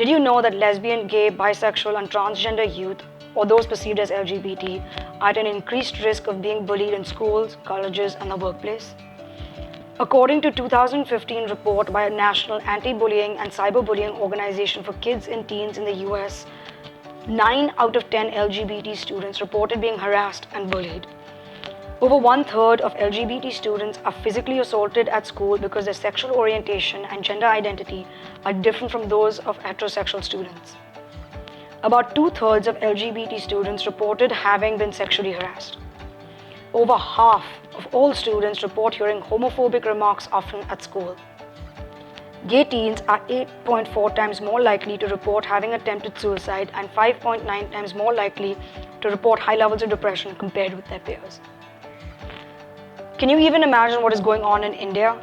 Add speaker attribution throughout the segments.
Speaker 1: Did you know that lesbian, gay, bisexual, and transgender youth, or those perceived as LGBT, are at an increased risk of being bullied in schools, colleges, and the workplace? According to a 2015 report by a national anti-bullying and cyberbullying organization for kids and teens in the US, 9 out of 10 LGBT students reported being harassed and bullied. Over one-third of LGBT students are physically assaulted at school because their sexual orientation and gender identity are different from those of heterosexual students. About two-thirds of LGBT students reported having been sexually harassed. Over half of all students report hearing homophobic remarks often at school. Gay teens are 8.4 times more likely to report having attempted suicide and 5.9 times more likely to report high levels of depression compared with their peers. Can you even imagine what is going on in India?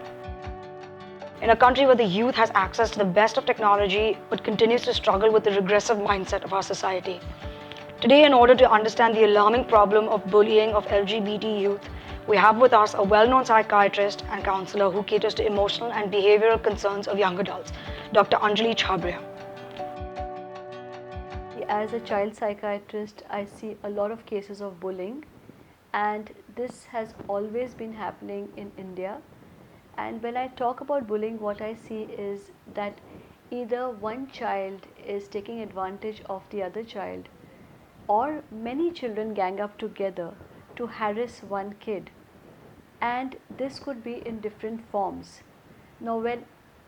Speaker 1: In a country where the youth has access to the best of technology but continues to struggle with the regressive mindset of our society. Today, in order to understand the alarming problem of bullying of LGBT youth, we have with us a well-known psychiatrist and counselor who caters to emotional and behavioral concerns of young adults, Dr. Anjali Chhabria.
Speaker 2: As a child psychiatrist, I see a lot of cases of bullying, and this has always been happening in India. And when I talk about bullying, what I see is that either one child is taking advantage of the other child, or many children gang up together to harass one kid, and this could be in different forms. Now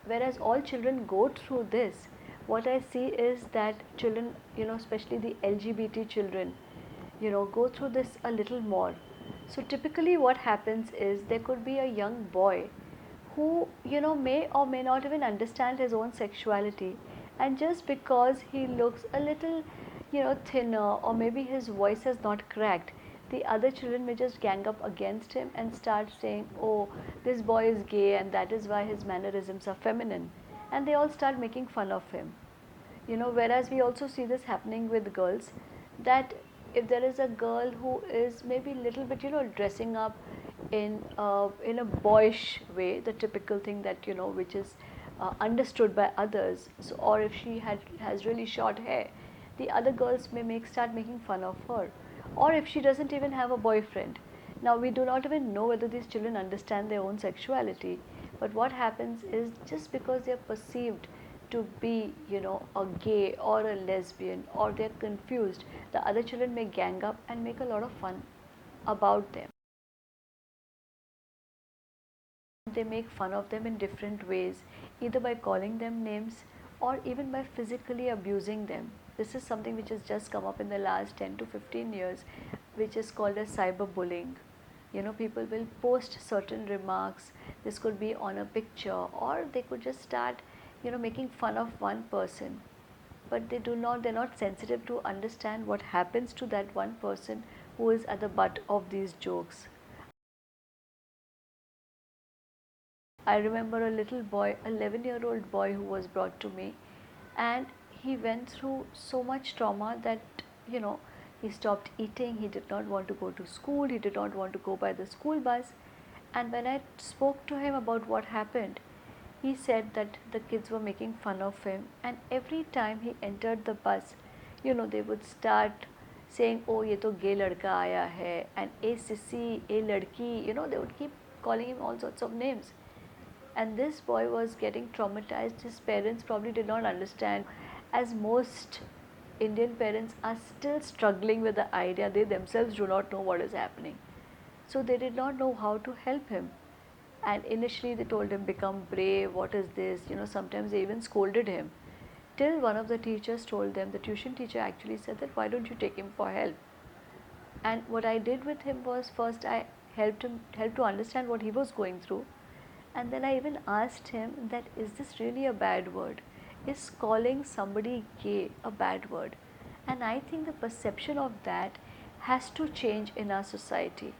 Speaker 2: whereas all children go through this, what I see is that children, especially the LGBT children, go through this a little more. So typically what happens is there could be a young boy who may or may not even understand his own sexuality, and just because he looks a little thinner, or maybe his voice has not cracked, the other children may just gang up against him and start saying, oh, this boy is gay and that is why his mannerisms are feminine, and they all start making fun of him. Whereas we also see this happening with girls, that if there is a girl who is maybe a little bit dressing up in a boyish way, the typical thing that which is understood by others, so, or if she has really short hair, the other girls may start making fun of her, or if she doesn't even have a boyfriend. Now we do not even know whether these children understand their own sexuality, but what happens is, just because they are perceived to be a gay or a lesbian, or they're confused, the other children may gang up and make a lot of fun about them. They make fun of them in different ways, either by calling them names or even by physically abusing them. This is something which has just come up in the last 10 to 15 years, which is called as cyberbullying. People will post certain remarks. This could be on a picture, or they could just start making fun of one person, but they're not sensitive to understand what happens to that one person who is at the butt of these jokes. I remember a little boy, 11-year-old boy, who was brought to me, and he went through so much trauma that he stopped eating, he did not want to go to school, he did not want to go by the school bus. And when I spoke to him about what happened, he said that the kids were making fun of him, and every time he entered the bus, they would start saying, oh, ye to gay ladka aaya hai, and a sissy, a ladki, they would keep calling him all sorts of names. And this boy was getting traumatized. His parents probably did not understand, as most Indian parents are still struggling with the idea. They themselves do not know what is happening, so they did not know how to help him. And initially they told him, become brave, what is this, sometimes they even scolded him, till one of the teachers told them, the tuition teacher actually said that, why don't you take him for help? And what I did with him was, first I helped to understand what he was going through, and then I even asked him that, is this really a bad word? Is calling somebody gay a bad word? And I think the perception of that has to change in our society.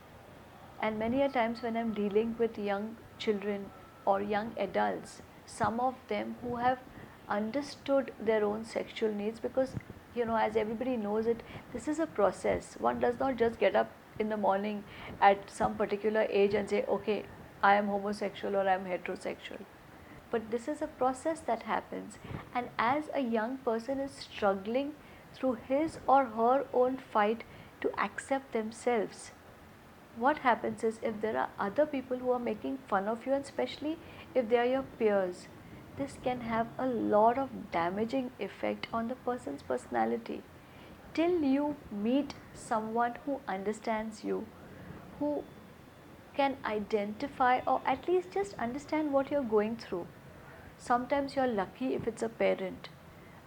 Speaker 2: And many a times when I'm dealing with young children or young adults, some of them who have understood their own sexual needs, because as everybody knows it, this is a process. One does not just get up in the morning at some particular age and say, okay, I am homosexual or I am heterosexual. but this is a process that happens, and as a young person is struggling through his or her own fight to accept themselves, what happens is, if there are other people who are making fun of you, and especially if they are your peers, this can have a lot of damaging effect on the person's personality till you meet someone who understands you, who can identify or at least just understand what you're going through. Sometimes you're lucky if it's a parent,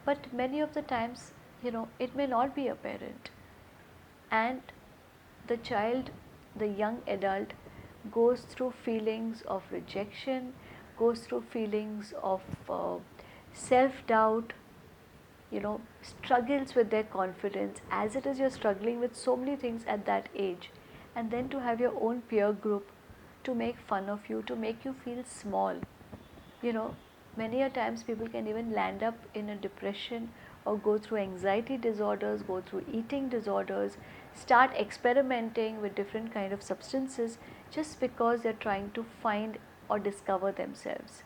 Speaker 2: but many of the times, it may not be a parent. And the child, the young adult, goes through feelings of rejection, goes through feelings of self doubt, struggles with their confidence, as it is you're struggling with so many things at that age. And then to have your own peer group to make fun of you, to make you feel small. you know Many a times people can even land up in a depression or go through anxiety disorders, go through eating disorders, start experimenting with different kind of substances just because they're trying to find or discover themselves.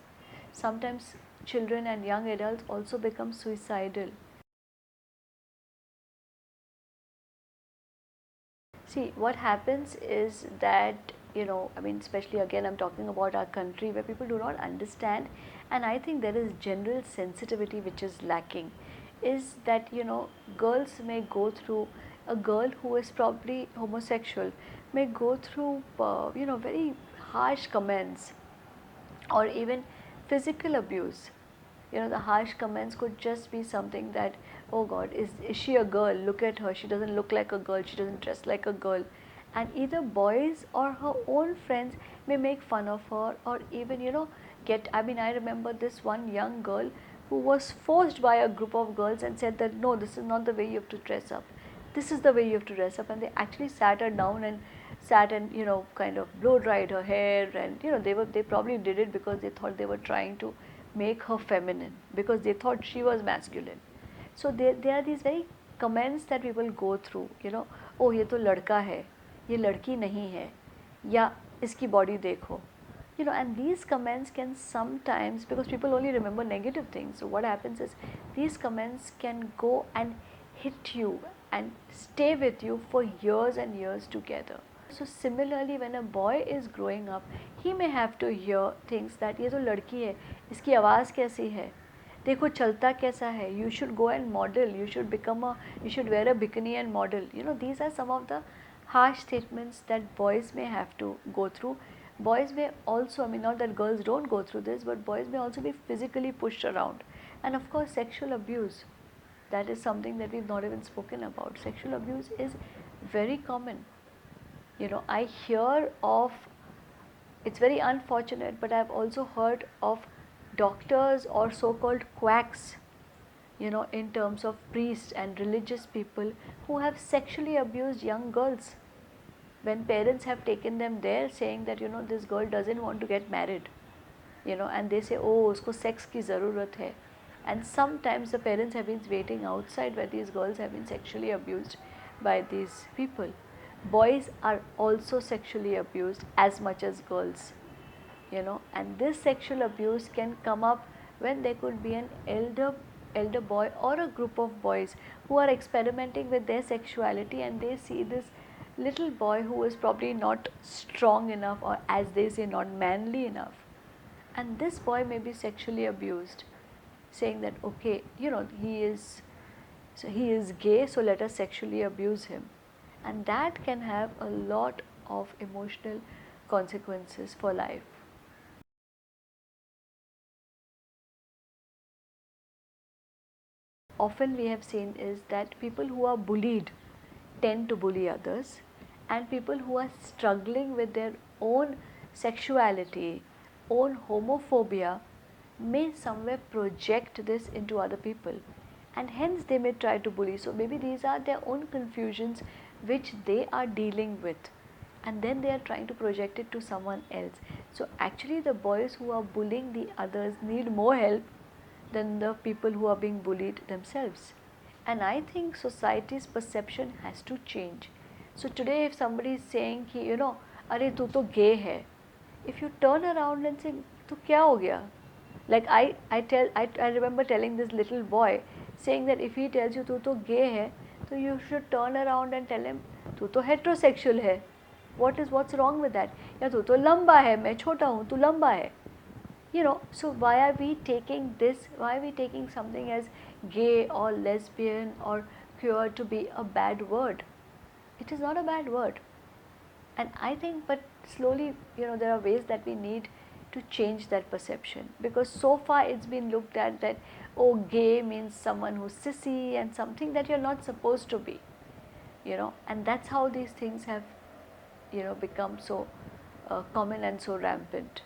Speaker 2: Sometimes children and young adults also become suicidal. See, what happens is that, especially again, I'm talking about our country where people do not understand, and I think there is general sensitivity which is lacking. Is that, girls may go through, a girl who is probably homosexual may go through, very harsh comments or even physical abuse. The harsh comments could just be something that, oh God, is she a girl? Look at her, she doesn't look like a girl, she doesn't dress like a girl. And either boys or her own friends may make fun of her, or even, I remember this one young girl who was forced by a group of girls and said that, no, this is not the way you have to dress up. This is the way you have to dress up. And they actually sat her down and kind of blow dried her hair, and they probably did it because they thought they were trying to make her feminine, because they thought she was masculine. So there are these very comments that people go through, oh ये तो लड़का है, ये लड़की नहीं है, या इसकी body देखो. And these comments can sometimes, because people only remember negative things, so what happens is these comments can go and hit you and stay with you for years and years together. So similarly, when a boy is growing up, he may have to hear things that ये तो लड़की है, इसकी आवाज़ कैसी है, देखो चलता कैसा है, you should go and model, you should wear a bikini and model. These are some of the harsh statements that boys may have to go through. Boys may also, not that girls don't go through this, but boys may also be physically pushed around. And of course, sexual abuse. That is something that we've not even spoken about. Sexual abuse is very common. I hear of, it's very unfortunate, but I've also heard of doctors or so-called quacks, in terms of priests and religious people who have sexually abused young girls. When parents have taken them there saying that, this girl doesn't want to get married, and they say, oh, usko sex ki zarurat hai. And sometimes the parents have been waiting outside where these girls have been sexually abused by these people. Boys are also sexually abused as much as girls, and this sexual abuse can come up when there could be an elder boy or a group of boys who are experimenting with their sexuality, and they see this little boy who is probably not strong enough, or as they say, not manly enough, and this boy may be sexually abused, saying that, okay, he is gay, so let us sexually abuse him. And that can have a lot of emotional consequences for life. Often we have seen is that people who are bullied tend to bully others, and people who are struggling with their own sexuality, own homophobia, may somewhere project this into other people, and hence they may try to bully. So maybe these are their own confusions which they are dealing with, and then they are trying to project it to someone else. So actually the boys who are bullying the others need more help than the people who are being bullied themselves. And I think society's perception has to change. So today if somebody is saying कि अरे तू तो gay है, if you turn around and say तो क्या हो गया, Like I remember telling this little boy, saying that if he tells you तू तो gay है, so you should turn around and tell him तू तो heterosexual है. What's wrong with that? या तू तो लंबा है, मैं छोटा हूँ, तू लंबा है. So why are we taking this? Why are we taking something as gay or lesbian or queer to be a bad word? It is not a bad word. And I think, but slowly, there are ways that we need to change that perception, because so far it's been looked at that, oh, gay means someone who's sissy and something that you're not supposed to be, and that's how these things have, become so common and so rampant.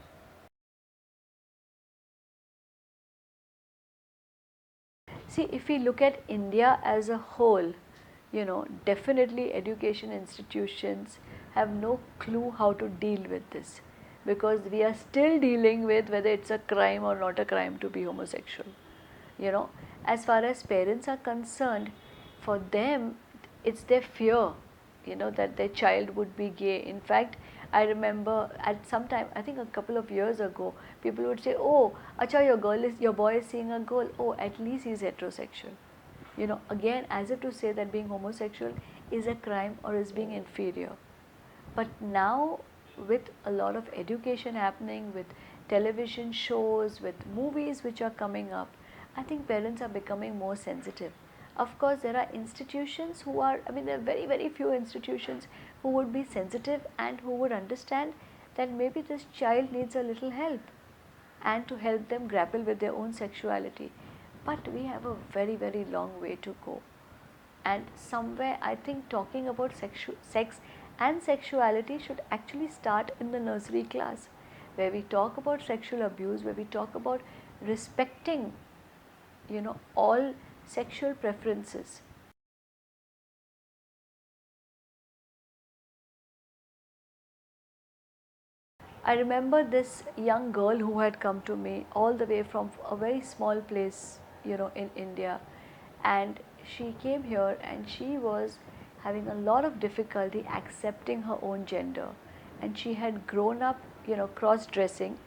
Speaker 2: See, if we look at India as a whole, definitely education institutions have no clue how to deal with this, because we are still dealing with whether it's a crime or not a crime to be homosexual. As far as parents are concerned, for them, it's their fear, that their child would be gay. In fact, I remember at some time, I think a couple of years ago, people would say, "Oh, acha, your boy is seeing a girl. Oh, at least he's heterosexual." Again, as if to say that being homosexual is a crime or is being inferior. But now, with a lot of education happening, with television shows, with movies which are coming up, I think parents are becoming more sensitive. Of course, there are institutions who are, there are very, very few institutions who would be sensitive and who would understand that maybe this child needs a little help and to help them grapple with their own sexuality. But we have a very, very long way to go. And somewhere I think talking about sex and sexuality should actually start in the nursery class, where we talk about sexual abuse, where we talk about respecting, all sexual preferences. I remember this young girl who had come to me all the way from a very small place, in India. And she came here and she was having a lot of difficulty accepting her own gender. And she had grown up, cross dressing.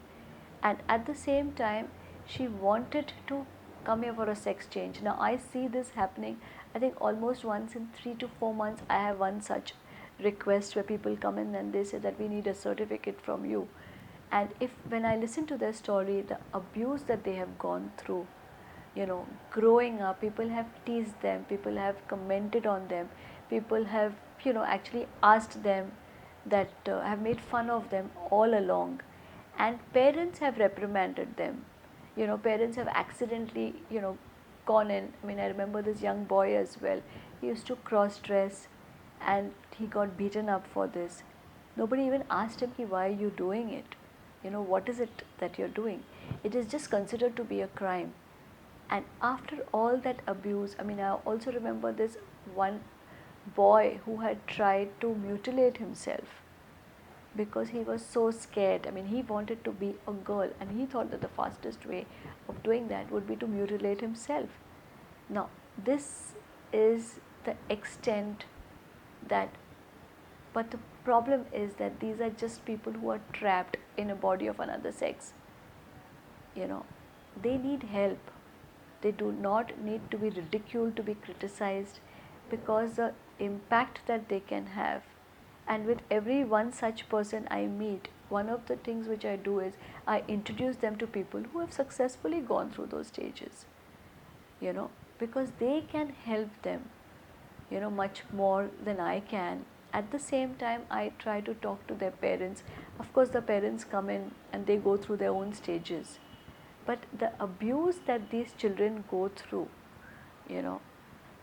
Speaker 2: And at the same time, she wanted to come here for a sex change. Now, I see this happening, I think almost once in 3 to 4 months. I have one such request where people come in and they say that we need a certificate from you. And if when I listen to their story, the abuse that they have gone through, growing up, people have teased them, people have commented on them, people have, actually asked them, that have made fun of them all along, and parents have reprimanded them. Parents have accidentally, gone in. I remember this young boy as well. He used to cross dress and he got beaten up for this. Nobody even asked him, why are you doing it? What is it that you're doing? It is just considered to be a crime. And after all that abuse, I also remember this one boy who had tried to mutilate himself because he was so scared. He wanted to be a girl and he thought that the fastest way of doing that would be to mutilate himself. Now, this is the extent that, but the problem is that these are just people who are trapped in a body of another sex. They need help. They do not need to be ridiculed, to be criticized, because the impact that they can have. And with every one such person I meet, one of the things which I do is I introduce them to people who have successfully gone through those stages, because they can help them, much more than I can. At the same time, I try to talk to their parents. Of course, the parents come in and they go through their own stages. But the abuse that these children go through,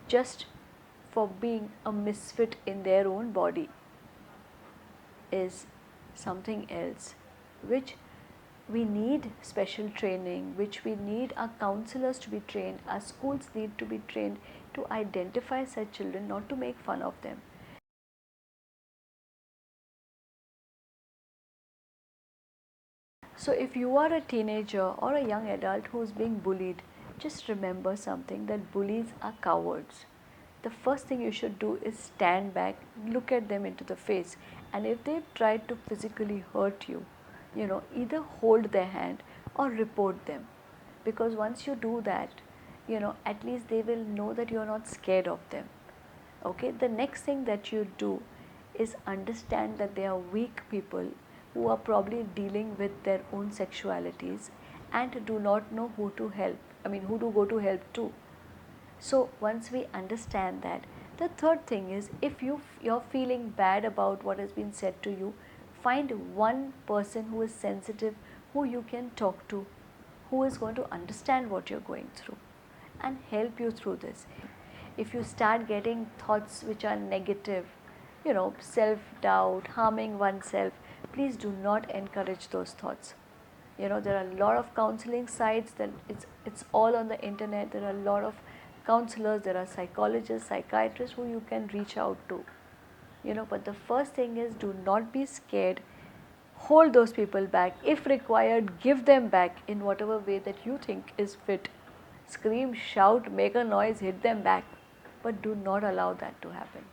Speaker 2: just for being a misfit in their own body, is something else, which we need special training, which we need our counselors to be trained, our schools need to be trained to identify such children, not to make fun of them. So if you are a teenager or a young adult who is being bullied, just remember something, that bullies are cowards. The first thing you should do is stand back, look at them into the face, and if they've tried to physically hurt you, either hold their hand or report them. because once you do that, at least they will know that you're not scared of them. Okay, the next thing that you do is understand that they are weak people who are probably dealing with their own sexualities and do not know who to help, who to go to help to. So once we understand that, the third thing is, if you're feeling bad about what has been said to you, find one person who is sensitive, who you can talk to, who is going to understand what you're going through and help you through this. If you start getting thoughts which are negative, self doubt, harming oneself, please do not encourage those thoughts. There are a lot of counseling sites, that it's all on the internet. There are a lot of counselors, there are psychologists, psychiatrists who you can reach out to. But the first thing is, do not be scared. Hold those people back. If required, give them back in whatever way that you think is fit. Scream, shout, make a noise, hit them back, but do not allow that to happen.